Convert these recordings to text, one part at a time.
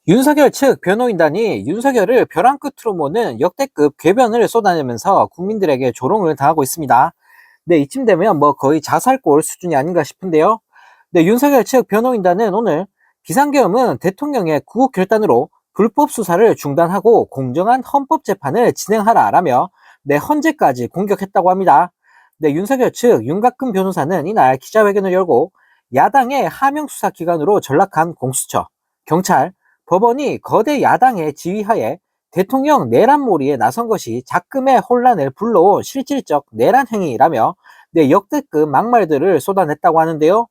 윤석열 측 변호인단이 윤석열을 벼랑 끝으로 모는 역대급 궤변을 쏟아내면서 국민들에게 조롱을 당하고 있습니다. 네, 이쯤 되면 뭐 거의 자살골 수준이 아닌가 싶은데요. 네, 윤석열 측 변호인단은 오늘 비상계엄은 대통령의 구국 결단으로 불법 수사를 중단하고 공정한 헌법재판을 진행하라라며 네, 헌재까지 공격했다고 합니다. 네, 윤석열 측 윤곽근 변호사는 이날 기자회견을 열고 야당의 하명 수사 기관으로 전락한 공수처, 경찰, 법원이 거대 야당의 지휘하에 대통령 내란몰이에 나선 것이 작금의 혼란을 불러온 실질적 내란 행위라며 네, 역대급 막말들을 쏟아냈다고 하는데요.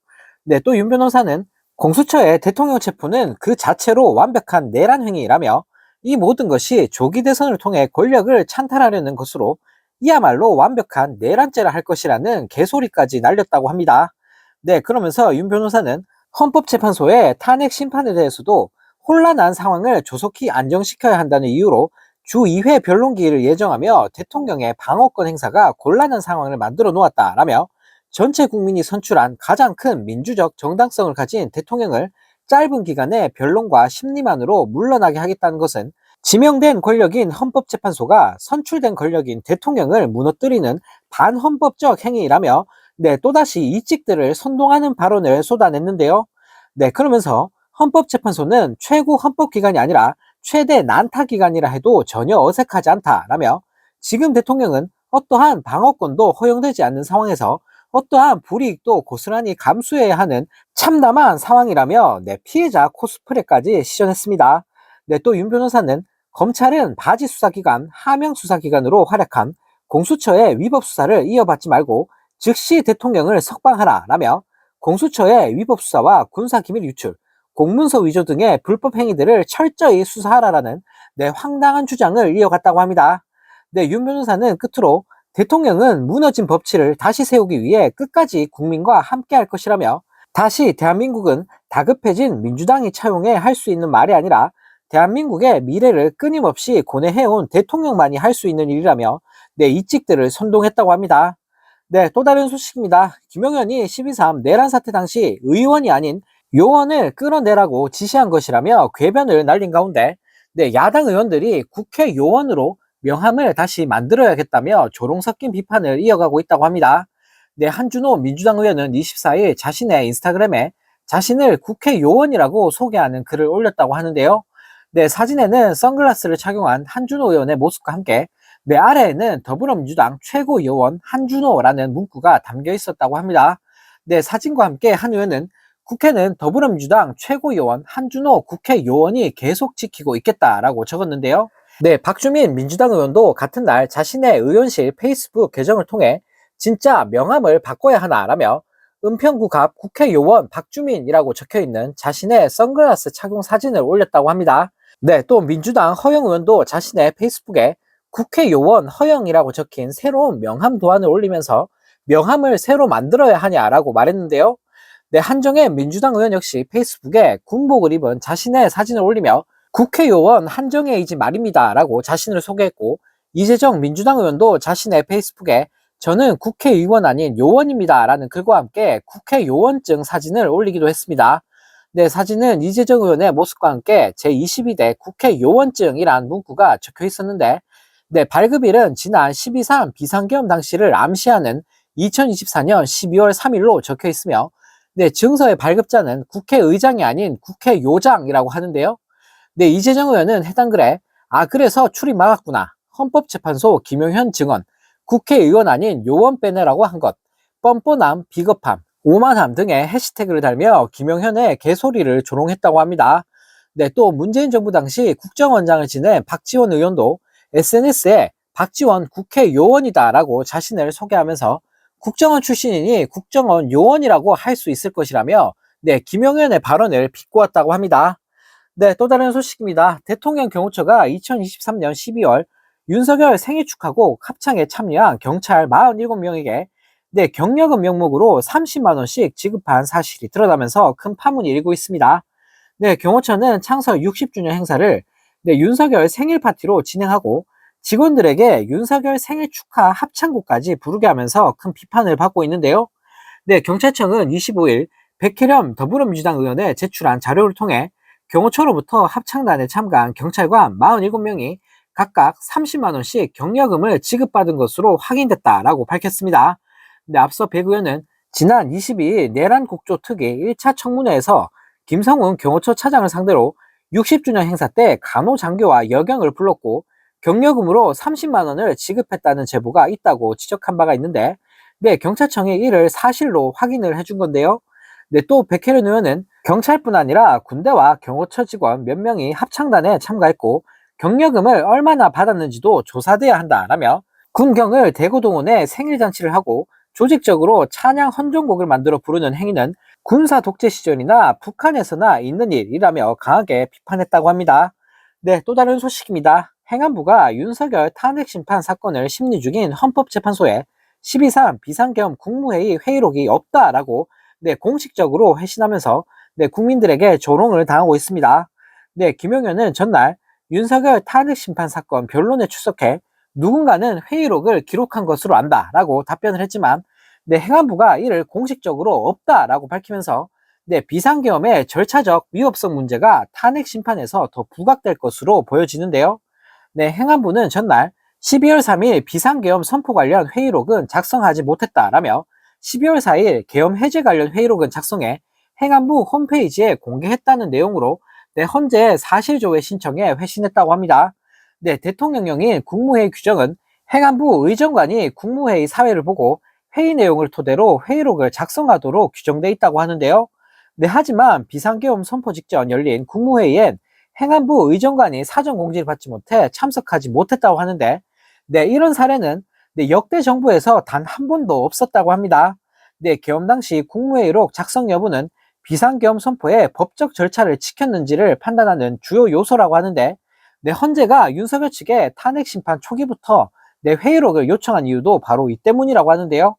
네, 또 윤 변호사는 공수처의 대통령 체포는 그 자체로 완벽한 내란 행위라며 이 모든 것이 조기 대선을 통해 권력을 찬탈하려는 것으로 이야말로 완벽한 내란죄라 할 것이라는 개소리까지 날렸다고 합니다. 네, 그러면서 윤 변호사는 헌법재판소의 탄핵 심판에 대해서도 혼란한 상황을 조속히 안정시켜야 한다는 이유로 주 2회 변론기일을 예정하며 대통령의 방어권 행사가 곤란한 상황을 만들어 놓았다라며 전체 국민이 선출한 가장 큰 민주적 정당성을 가진 대통령을 짧은 기간의 변론과 심리만으로 물러나게 하겠다는 것은 지명된 권력인 헌법재판소가 선출된 권력인 대통령을 무너뜨리는 반헌법적 행위라며 네, 또다시 이직들을 선동하는 발언을 쏟아냈는데요. 네, 그러면서 헌법재판소는 최고 헌법기관이 아니라 최대 난타기관이라 해도 전혀 어색하지 않다라며 지금 대통령은 어떠한 방어권도 허용되지 않는 상황에서 어떠한 불이익도 고스란히 감수해야 하는 참담한 상황이라며 네, 피해자 코스프레까지 시전했습니다. 네, 또 윤 변호사는 검찰은 바지 수사기관, 하명 수사기관으로 활약한 공수처의 위법 수사를 이어받지 말고 즉시 대통령을 석방하라라며 공수처의 위법 수사와 군사기밀 유출, 공문서 위조 등의 불법 행위들을 철저히 수사하라라는 네, 황당한 주장을 이어갔다고 합니다. 네, 윤 변호사는 끝으로 대통령은 무너진 법치를 다시 세우기 위해 끝까지 국민과 함께할 것이라며 다시 대한민국은 다급해진 민주당이 차용해 할 수 있는 말이 아니라 대한민국의 미래를 끊임없이 고뇌해온 대통령만이 할 수 있는 일이라며 네, 이직들을 선동했다고 합니다. 네, 또 다른 소식입니다. 김용현이 12.3 내란 사태 당시 의원이 아닌 요원을 끌어내라고 지시한 것이라며 궤변을 날린 가운데 네, 야당 의원들이 국회 요원으로 명함을 다시 만들어야겠다며 조롱 섞인 비판을 이어가고 있다고 합니다. 네, 한준호 민주당 의원은 24일 자신의 인스타그램에 자신을 국회 요원이라고 소개하는 글을 올렸다고 하는데요. 네, 사진에는 선글라스를 착용한 한준호 의원의 모습과 함께 네, 아래에는 더불어민주당 최고 요원 한준호라는 문구가 담겨 있었다고 합니다. 네, 사진과 함께 한 의원은 국회는 더불어민주당 최고요원 한준호 국회요원이 계속 지키고 있겠다라고 적었는데요. 네, 박주민 민주당 의원도 같은 날 자신의 의원실 페이스북 계정을 통해 진짜 명함을 바꿔야 하나라며 은평구 갑 국회요원 박주민이라고 적혀있는 자신의 선글라스 착용 사진을 올렸다고 합니다. 네, 또 민주당 허영 의원도 자신의 페이스북에 국회요원 허영이라고 적힌 새로운 명함 도안을 올리면서 명함을 새로 만들어야 하냐라고 말했는데요. 네, 한정혜 민주당 의원 역시 페이스북에 군복을 입은 자신의 사진을 올리며 국회요원 한정혜이지 말입니다 라고 자신을 소개했고 이재정 민주당 의원도 자신의 페이스북에 저는 국회의원 아닌 요원입니다 라는 글과 함께 국회요원증 사진을 올리기도 했습니다. 네, 사진은 이재정 의원의 모습과 함께 제22대 국회요원증이라는 문구가 적혀 있었는데 네, 발급일은 지난 12.3 비상계엄 당시를 암시하는 2024년 12월 3일로 적혀 있으며 네, 증서의 발급자는 국회의장이 아닌 국회요장이라고 하는데요. 네, 이재정 의원은 해당 글에 그래서 출입 막았구나. 헌법재판소 김용현 증언, 국회의원 아닌 요원 빼내라고 한 것, 뻔뻔함, 비겁함, 오만함 등의 해시태그를 달며 김용현의 개소리를 조롱했다고 합니다. 네, 또 문재인 정부 당시 국정원장을 지낸 박지원 의원도 SNS에 박지원 국회요원이다라고 자신을 소개하면서 국정원 출신이니 국정원 요원이라고 할 수 있을 것이라며 네, 김용현의 발언을 비꼬았다고 합니다. 네, 또 다른 소식입니다. 대통령 경호처가 2023년 12월 윤석열 생일 축하곡 합창에 참여한 경찰 47명에게 네, 경력금 명목으로 30만 원씩 지급한 사실이 드러나면서 큰 파문이 일고 있습니다. 네, 경호처는 창설 60주년 행사를 네, 윤석열 생일 파티로 진행하고 직원들에게 윤석열 생일 축하 합창곡까지 부르게 하면서 큰 비판을 받고 있는데요. 네, 경찰청은 25일 백혜렴 더불어민주당 의원에 제출한 자료를 통해 경호처로부터 합창단에 참가한 경찰관 47명이 각각 30만 원씩 경력금을 지급받은 것으로 확인됐다라고 밝혔습니다. 근데 앞서 백 의원은 지난 22일 내란 국조 특위 1차 청문회에서 김성훈 경호처 차장을 상대로 60주년 행사 때 간호장교와 여경을 불렀고 경력금으로 30만 원을 지급했다는 제보가 있다고 지적한 바가 있는데, 네, 경찰청이 이를 사실로 확인을 해준 건데요. 네, 또 백혜련 의원은 경찰뿐 아니라 군대와 경호처 직원 몇 명이 합창단에 참가했고 경력금을 얼마나 받았는지도 조사돼야 한다라며 군경을 대구동원해 생일잔치를 하고 조직적으로 찬양 헌정곡을 만들어 부르는 행위는 군사 독재 시절이나 북한에서나 있는 일이라며 강하게 비판했다고 합니다. 네, 또 다른 소식입니다. 행안부가 윤석열 탄핵심판 사건을 심리 중인 헌법재판소에 12.3 비상겸 국무회의 회의록이 없다라고, 네, 공식적으로 회신하면서, 네, 국민들에게 조롱을 당하고 있습니다. 네, 김용현은 전날 윤석열 탄핵심판 사건 변론에 출석해 누군가는 회의록을 기록한 것으로 안다라고 답변을 했지만, 네, 행안부가 이를 공식적으로 없다라고 밝히면서, 네, 비상계엄의 절차적 위법성 문제가 탄핵 심판에서 더 부각될 것으로 보여지는데요. 네, 행안부는 전날 12월 3일 비상계엄 선포 관련 회의록은 작성하지 못했다라며 12월 4일 계엄 해제 관련 회의록은 작성해 행안부 홈페이지에 공개했다는 내용으로, 네, 헌재 사실조회 신청에 회신했다고 합니다. 네, 대통령령인 국무회의 규정은 행안부 의정관이 국무회의 사회를 보고 회의 내용을 토대로 회의록을 작성하도록 규정돼 있다고 하는데요. 네, 하지만 비상계엄 선포 직전 열린 국무회의엔 행안부 의정관이 사전 공지를 받지 못해 참석하지 못했다고 하는데, 네, 이런 사례는, 네, 역대 정부에서 단 한 번도 없었다고 합니다. 네, 계엄 당시 국무회의록 작성 여부는 비상계엄 선포의 법적 절차를 지켰는지를 판단하는 주요 요소라고 하는데, 네, 헌재가 윤석열 측에 탄핵 심판 초기부터, 네, 회의록을 요청한 이유도 바로 이 때문이라고 하는데요.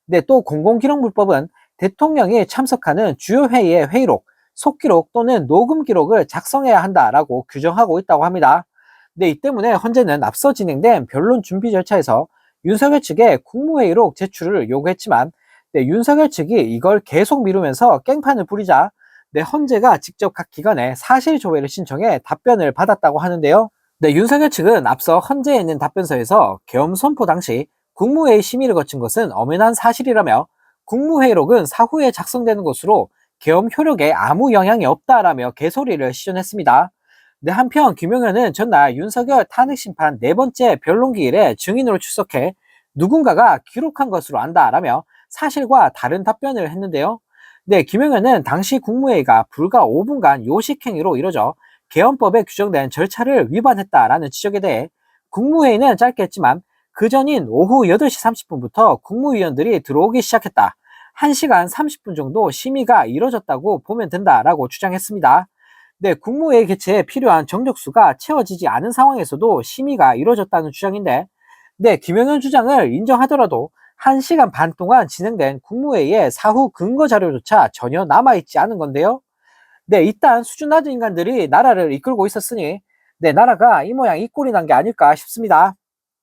네, 또 공공기록물법은 대통령이 참석하는 주요 회의의 회의록, 속기록 또는 녹음 기록을 작성해야 한다라고 규정하고 있다고 합니다. 네, 이 때문에 헌재는 앞서 진행된 변론 준비 절차에서 윤석열 측에 국무회의록 제출을 요구했지만, 네, 윤석열 측이 이걸 계속 미루면서 깽판을 부리자, 네, 헌재가 직접 각 기관에 사실 조회를 신청해 답변을 받았다고 하는데요. 네, 윤석열 측은 앞서 헌재에 있는 답변서에서 계엄 선포 당시 국무회의 심의를 거친 것은 엄연한 사실이라며 국무회의록은 사후에 작성되는 것으로 계엄 효력에 아무 영향이 없다라며 개소리를 시전했습니다. 네, 한편 김용현은 전날 윤석열 탄핵심판 네 번째 변론기일에 증인으로 출석해 누군가가 기록한 것으로 안다라며 사실과 다른 답변을 했는데요. 네, 김용현은 당시 국무회의가 불과 5분간 요식행위로 이뤄져 계엄법에 규정된 절차를 위반했다라는 지적에 대해 국무회의는 짧게 했지만 그 전인 오후 8시 30분부터 국무위원들이 들어오기 시작했다. 1시간 30분 정도 심의가 이뤄졌다고 보면 된다라고 주장했습니다. 네, 국무회의 개최에 필요한 정적수가 채워지지 않은 상황에서도 심의가 이뤄졌다는 주장인데, 네, 김영현 주장을 인정하더라도 1시간 반 동안 진행된 국무회의의 사후 근거 자료조차 전혀 남아있지 않은 건데요. 네, 이딴 수준 낮은 인간들이 나라를 이끌고 있었으니, 네, 나라가 이 모양 이 꼴이 난 게 아닐까 싶습니다.